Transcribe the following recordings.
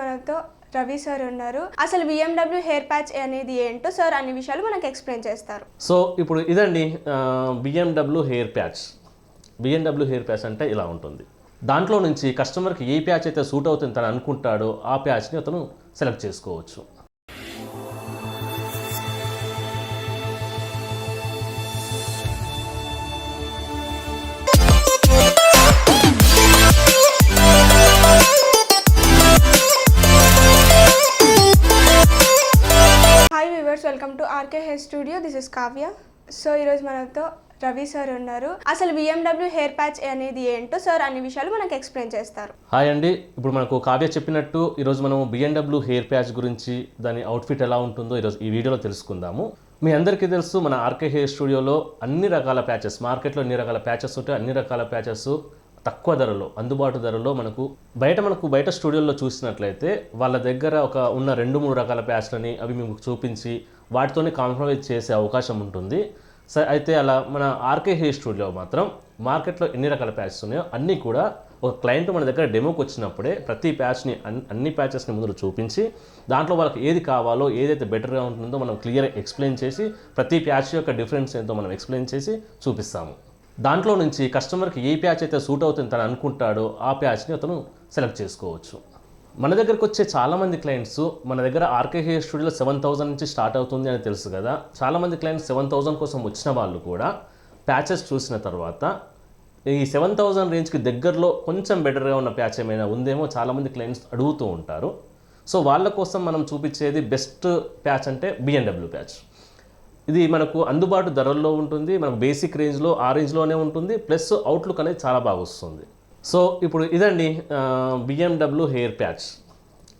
మనతో రవి సార్ ఉన్నారు. అసలు BMW హెయిర్ ప్యాచ్ అనేది ఏంటో సార్ అన్ని విషయాలు మనకు ఎక్స్ప్లెయిన్ చేస్తారు. సో ఇప్పుడు ఇదండి BMW hair patch. BMW hair patch అంటే ఇలా ఉంటుంది. దాంట్లో నుంచి కస్టమర్కి ఏ ప్యాచ్ అయితే సూట్ అవుతుంది తను అనుకుంటాడో ఆ ప్యాచ్ని అతను సెలెక్ట్ చేసుకోవచ్చు. Welcome to RK hair studio. This is Kavya. So ఈరోజు మనతో రవి సార్ ఉన్నారు. అసలు BMW హెయిర్ ప్యాచ్ అనేది ఏంటో సార్ అన్ని విషయాలు మనకు ఎక్స్ప్లెయిన్ చేస్తారు. హాయ్ అండి, ఇప్పుడు మనకు కావ్య చెప్పినట్టు ఈరోజు మనం BMW హెయిర్ ప్యాచ్ గురించి, దాని అవుట్ఫిట్ ఎలా ఉంటుందో ఈరోజు ఈ వీడియోలో తెలుసుకుందాము. మీ అందరికీ తెలుసు, మన ఆర్కే హెయిర్ స్టూడియోలో అన్ని రకాల ప్యాచెస్, మార్కెట్లో ఎన్ని రకాల ప్యాచెస్ ఉంటాయి, అన్ని రకాల ప్యాచెస్ తక్కువ ధరలో, అందుబాటు ధరలో మనకు బయట స్టూడియోలో చూసినట్లయితే వాళ్ళ దగ్గర ఉన్న 2-3 రకాల ప్యాచ్లని అవి మీకు చూపించి వాటితోనే కాంప్రమైజ్ చేసే అవకాశం ఉంటుంది. సరే, అయితే అలా మన ఆర్కే హెయిర్ స్టూడియో మాత్రం మార్కెట్లో ఎన్ని రకాల ప్యాచెస్ ఉన్నాయో అన్నీ కూడా ఒక క్లయింట్ మన దగ్గర డెమోకి వచ్చినప్పుడే ప్రతి ప్యాచ్ని అన్ని ప్యాచెస్ని ముందు చూపించి దాంట్లో వాళ్ళకి ఏది కావాలో, ఏదైతే బెటర్గా ఉంటుందో మనం క్లియర్గా ఎక్స్ప్లెయిన్ చేసి ప్రతి ప్యాచ్ యొక్క డిఫరెన్స్ ఏంటో మనం ఎక్స్ప్లెయిన్ చేసి చూపిస్తాము. దాంట్లో నుంచి కస్టమర్కి ఏ ప్యాచ్ అయితే సూట్ అవుతుంది తను అనుకుంటాడో ఆ ప్యాచ్ని అతను సెలెక్ట్ చేసుకోవచ్చు. మన దగ్గరకు వచ్చే చాలామంది క్లయింట్స్ మన దగ్గర ఆర్కే హెయిర్ స్టూడియోలో 7,000 నుంచి స్టార్ట్ అవుతుంది అని తెలుసు కదా. చాలామంది క్లయింట్స్ 7,000 కోసం వచ్చిన వాళ్ళు కూడా ప్యాచెస్ చూసిన తర్వాత ఈ 7,000 రేంజ్కి దగ్గరలో కొంచెం బెటర్గా ఉన్న ప్యాచ్ ఏమైనా ఉందేమో చాలామంది క్లయింట్స్ అడుగుతూ ఉంటారు. సో వాళ్ళ కోసం మనం చూపించేది బెస్ట్ ప్యాచ్ అంటే BMW ప్యాచ్. ఇది మనకు అందుబాటు ధరల్లో ఉంటుంది, మనకు బేసిక్ రేంజ్లో ఆ రేంజ్లోనే ఉంటుంది, ప్లస్ అవుట్లుక్ అనేది చాలా బాగా వస్తుంది. సో ఇప్పుడు ఇదండి BMW hair patch.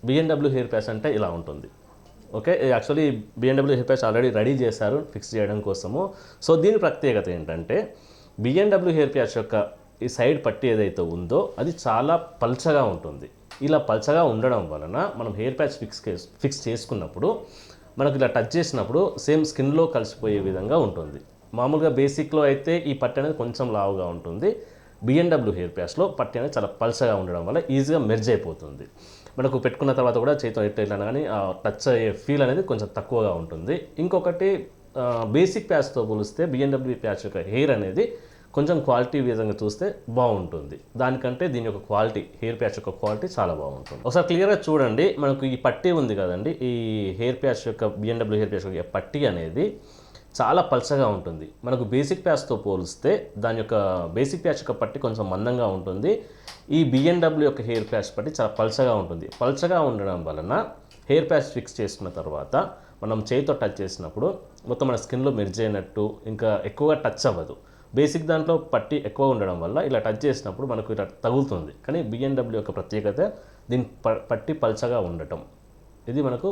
BMW hair patch అంటే ఇలా ఉంటుంది. Okay, actually BMW hair patch already ready చేశారు ఫిక్స్ చేయడం కోసము. సో దీని ప్రత్యేకత ఏంటంటే BMW హెయిర్ ప్యాచ్ యొక్క ఈ సైడ్ పట్టి ఏదైతే ఉందో అది చాలా పల్చగా ఉంటుంది. ఇలా పల్చగా ఉండడం వలన మనం హెయిర్ ప్యాచ్ ఫిక్స్ చేసుకున్నప్పుడు మనకు ఇలా టచ్ చేసినప్పుడు సేమ్ స్కిన్లో కలిసిపోయే విధంగా ఉంటుంది. మామూలుగా బేసిక్లో అయితే ఈ పట్టి అనేది కొంచెం లావుగా ఉంటుంది. BMW హెయిర్ ప్యాచ్లో పట్టి అనేది చాలా పల్చగా ఉండడం వల్ల ఈజీగా మెర్జ్ అయిపోతుంది. మనకు పెట్టుకున్న తర్వాత కూడా చేతితో ఇట్లా కానీ టచ్ అయ్యే ఫీల్ అనేది కొంచెం తక్కువగా ఉంటుంది. ఇంకొకటి బేసిక్ ప్యాచ్తో పోలిస్తే BMW ప్యాచ్ యొక్క హెయిర్ అనేది కొంచెం క్వాలిటీ విధంగా చూస్తే బాగుంటుంది. దానికంటే దీని యొక్క క్వాలిటీ, హెయిర్ ప్యాచ్ యొక్క క్వాలిటీ చాలా బాగుంటుంది. ఒకసారి క్లియర్గా చూడండి, మనకు ఈ పట్టీ ఉంది కదండి, ఈ హెయిర్ ప్యాచ్ యొక్క BMW హెయిర్ ప్యాచ్ యొక్క పట్టీ అనేది చాలా పల్చగా ఉంటుంది. మనకు బేసిక్ ప్యాచ్తో పోలిస్తే దాని యొక్క బేసిక్ ప్యాచ్ యొక్క పట్టీ కొంచెం మందంగా ఉంటుంది. ఈ BMW యొక్క హెయిర్ ప్యాచ్ పట్టీ చాలా పల్చగా ఉంటుంది. పల్చగా ఉండడం వలన హెయిర్ ప్యాచ్ ఫిక్స్ చేసుకున్న తర్వాత మనం చేతితో టచ్ చేసినప్పుడు మొత్తం మన స్కిన్లో మెర్జ్ అయినట్టు, ఇంకా ఎక్కువగా టచ్ అవ్వదు. బేసిక్ దాంట్లో పట్టి ఎక్కువ ఉండడం వల్ల ఇలా టచ్ చేసినప్పుడు మనకు ఇలా తగులుతుంది. కానీ BMW యొక్క ప్రత్యేకత దీని పట్టి పల్చగా ఉండటం. ఇది మనకు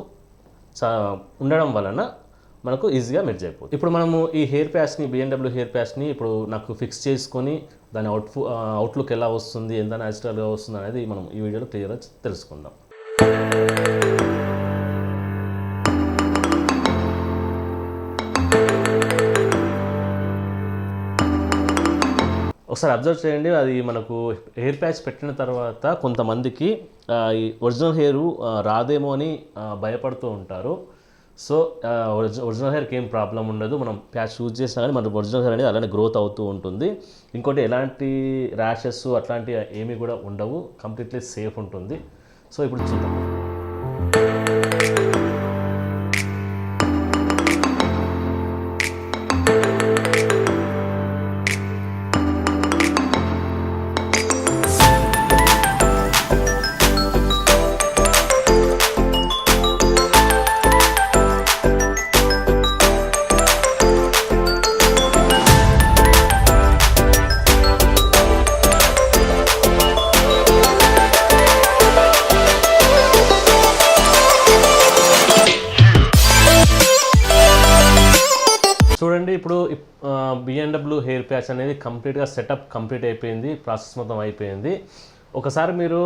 ఉండడం వలన మనకు ఈజీగా మెర్జ్ అయిపోతుంది. ఇప్పుడు మనము ఈ హెయిర్ ప్యాచ్ని, BMW హెయిర్ ప్యాచ్ని ఇప్పుడు నాకు ఫిక్స్ చేసుకొని దాని అవుట్లుక్ ఎలా వస్తుంది, ఎంత న్యాచురల్గా వస్తుంది అనేది మనం ఈ వీడియోలో క్లియర్గా తెలుసుకుందాం. ఒకసారి అబ్జర్వ్ చేయండి, అది మనకు హెయిర్ ప్యాచ్ పెట్టిన తర్వాత కొంతమందికి ఈ ఒరిజినల్ హెయిర్ రాదేమో అని భయపడుతూ ఉంటారు. సో ఒరిజినల్ హెయిర్కి ఏం ప్రాబ్లం ఉండదు. మనం ప్యాచ్ యూజ్ చేసినా కానీ మన ఒరిజినల్ హెయిర్ అనేది అలానే గ్రోత్ అవుతూ ఉంటుంది. ఇంకోటి ఎలాంటి ర్యాషెస్ అట్లాంటివి ఏమీ కూడా ఉండవు, కంప్లీట్లీ సేఫ్ ఉంటుంది. సో ఇప్పుడు చూద్దాం. చూడండి, ఇప్పుడు BMW హెయిర్ ప్యాచ్ అనేది కంప్లీట్గా సెటప్ కంప్లీట్ అయిపోయింది, ప్రాసెస్ మొత్తం అయిపోయింది. ఒకసారి మీరు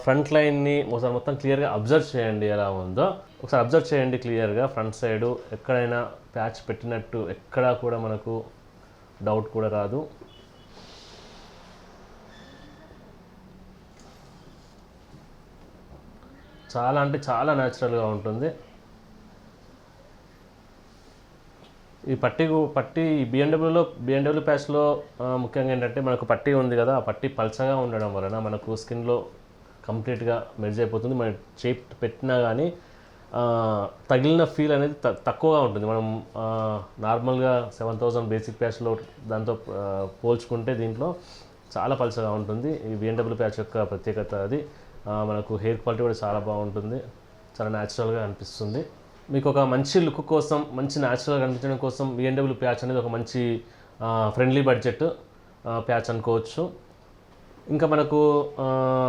ఫ్రంట్ లైన్ని ఒకసారి మొత్తం క్లియర్గా అబ్జర్వ్ చేయండి ఎలా ఉందో. ఒకసారి అబ్జర్వ్ చేయండి క్లియర్గా ఫ్రంట్ సైడు ఎక్కడైనా ప్యాచ్ పెట్టినట్టు ఎక్కడా కూడా మనకు డౌట్ కూడా రాదు. చాలా అంటే చాలా న్యాచురల్గా ఉంటుంది. ఈ పట్టి బిఎండబ్ల్యూ ప్యాచ్లో ముఖ్యంగా ఏంటంటే మనకు పట్టి ఉంది కదా, ఆ పట్టి పల్చగా ఉండడం వలన మనకు స్కిన్లో కంప్లీట్గా మెర్జ్ అయిపోతుంది. మనం షేప్ పెట్టినా కానీ తగిలిన ఫీల్ అనేది తక్కువగా ఉంటుంది. మనం నార్మల్గా 7000 బేసిక్ ప్యాచ్లో దాంతో పోల్చుకుంటే దీంట్లో చాలా పల్చగా ఉంటుంది. ఈ బిఎండబ్ల్యూ ప్యాచ్ యొక్క ప్రత్యేకత అది. మనకు హెయిర్ క్వాలిటీ కూడా చాలా బాగుంటుంది, చాలా న్యాచురల్గా అనిపిస్తుంది. మీకు ఒక మంచి లుక్ కోసం, మంచి న్యాచురల్గా కనిపించడం కోసం బిఎండబ్ల్యూ ప్యాచ్ అనేది ఒక మంచి ఫ్రెండ్లీ బడ్జెట్ ప్యాచ్ అనుకోవచ్చు. ఇంకా మనకు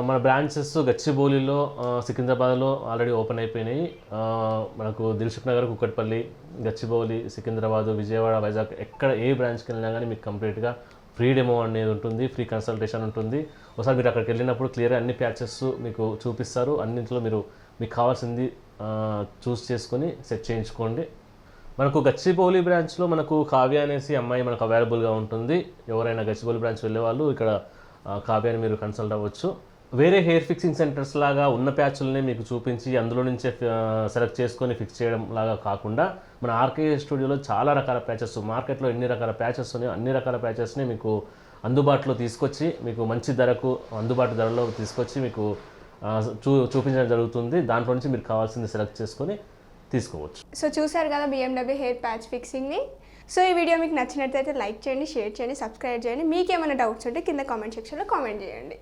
మన బ్రాంచెస్ గచ్చిబౌలిలో, సికింద్రాబాద్లో ఆల్రెడీ ఓపెన్ అయిపోయినాయి. మనకు దిల్సుఖ్ నగర్, కుక్కట్పల్లి, గచ్చిబౌలి, సికింద్రాబాద్, విజయవాడ, వైజాగ్ ఎక్కడ ఏ బ్రాంచ్కి వెళ్ళినా కానీ మీకు కంప్లీట్గా ఫ్రీ డెమో అనేది ఉంటుంది, ఫ్రీ కన్సల్టేషన్ ఉంటుంది. ఒకసారి మీరు అక్కడికి వెళ్ళినప్పుడు క్లియర్గా అన్ని ప్యాచెస్ మీకు చూపిస్తారు. అన్నింటిలో మీకు కావాల్సింది చూస్ చేసుకొని సెట్ చేయించుకోండి. మనకు గచ్చిబౌలి బ్రాంచ్లో మనకు కావ్య అనేసి అమ్మాయి మనకు అవైలబుల్గా ఉంటుంది. ఎవరైనా గచ్చిబౌలి బ్రాంచ్ వెళ్ళే వాళ్ళు ఇక్కడ కావ్యాన్ని మీరు కన్సల్ట్ అవ్వచ్చు. వేరే హెయిర్ ఫిక్సింగ్ సెంటర్స్ లాగా ఉన్న ప్యాచ్లనే మీకు చూపించి అందులో నుంచే సెలెక్ట్ చేసుకొని ఫిక్స్ చేయడం లాగా కాకుండా మన ఆర్కే స్టూడియోలో చాలా రకాల ప్యాచెస్, మార్కెట్లో ఎన్ని రకాల ప్యాచెస్ ఉన్నాయో అన్ని రకాల ప్యాచెస్ని మీకు అందుబాటులో తీసుకొచ్చి, మీకు మంచి ధరకు అందుబాటు ధరలో తీసుకొచ్చి మీకు చూపించడం జరుగుతుంది. దాంట్లో నుంచి మీరు కావాల్సింది సెలెక్ట్ చేసుకొని తీసుకోవచ్చు. సో చూసారు కదా BMW హెయిర్ ప్యాచ్ ఫిక్సింగ్ని. సో ఈ వీడియో మీకు నచ్చినట్లయితే లైక్ చేయండి, షేర్ చేయండి, సబ్స్క్రైబ్ చేయండి. మీకేమైనా డౌట్స్ ఉంటే కింద కామెంట్ సెక్షన్లో కామెంట్ చేయండి.